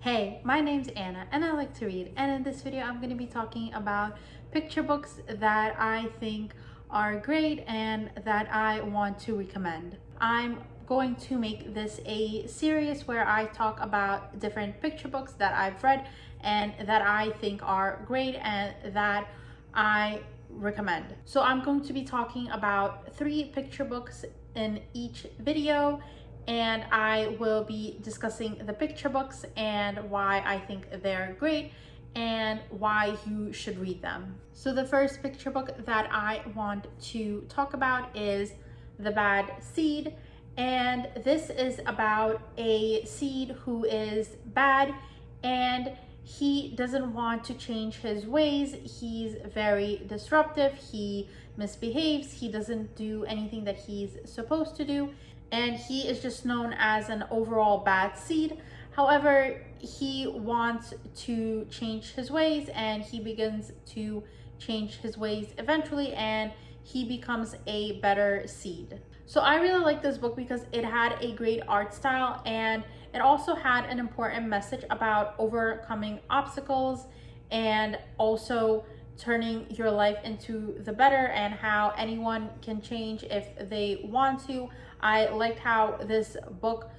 Hey, my name's Anna and I like to read, and in this video I'm going to be talking about picture books that I think are great and that I want to recommend. I'm going to make this a series where I talk about different picture books that I've read and that I think are great and that I recommend. So I'm going to be talking about 3 picture books in each video, and I will be discussing the picture books and why I think they're great and why you should read them. So the first picture book that I want to talk about is The Bad Seed, and this is about a seed who is bad and he doesn't want to change his ways. He's very disruptive, he misbehaves, he doesn't do anything that he's supposed to do, and he is just known as an overall bad seed. However, he wants to change his ways and he begins to change his ways eventually, and he becomes a better seed. So I really like this book because it had a great art style and it also had an important message about overcoming obstacles and also turning your life into the better and how anyone can change if they want to. I liked how this book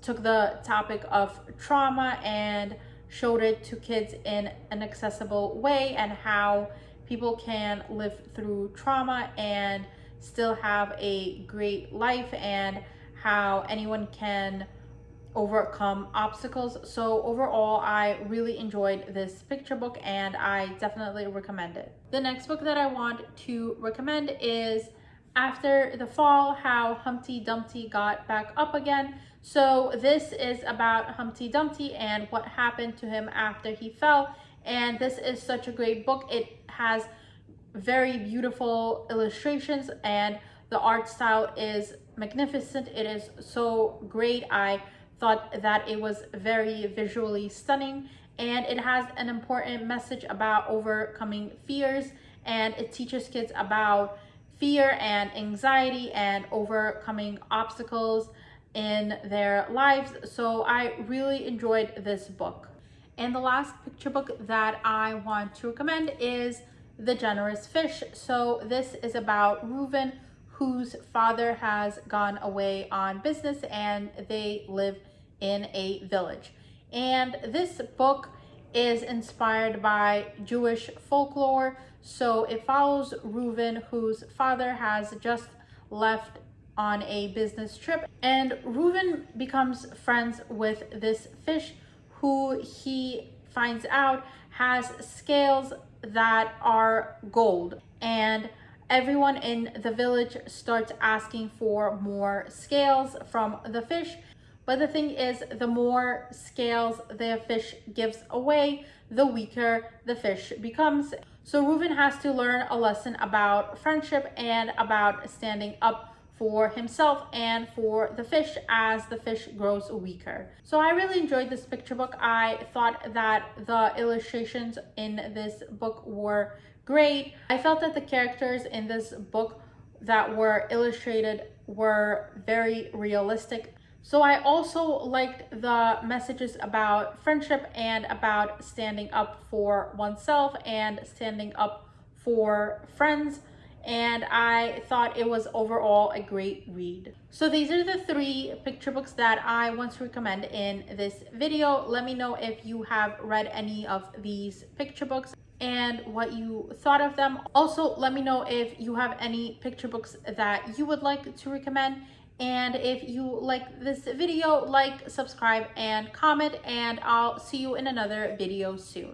took the topic of trauma and showed it to kids in an accessible way, and how people can live through trauma and still have a great life, and how anyone can overcome obstacles. So overall, I really enjoyed this picture book and I definitely recommend it. The next book that I want to recommend is After the Fall: How Humpty Dumpty Got Back Up Again. So this is about Humpty Dumpty and what happened to him after he fell, and this is such a great book. It has very beautiful illustrations and the art style is magnificent. It is so great. I thought that it was very visually stunning, and it has an important message about overcoming fears, and it teaches kids about fear and anxiety and overcoming obstacles in their lives. So I really enjoyed this book. And the last picture book that I want to recommend is TheGenerous Fish. So this is about Reuben, whose father has gone away on business and they live in a village. And this book is inspired by Jewish folklore. So it follows Reuben, whose father has just left on a business trip, and Reuben becomes friends with this fish who he finds out has scales that are gold, and everyone in the village starts asking for more scales from the fish. But the thing is, the more scales the fish gives away, the weaker the fish becomes. So Reuben has to learn a lesson about friendship and about standing up for himself and for the fish as the fish grows weaker. So I really enjoyed this picture book. I thought that the illustrations in this book were great. I felt that the characters in this book that were illustrated were very realistic. So I also liked the messages about friendship and about standing up for oneself and standing up for friends, and I thought it was overall a great read. So these are the 3 picture books that I want to recommend in this video. Let me know if you have read any of these picture books and what you thought of them. Also, let me know if you have any picture books that you would like to recommend. And if you like this video, like, subscribe, and comment, and I'll see you in another video soon.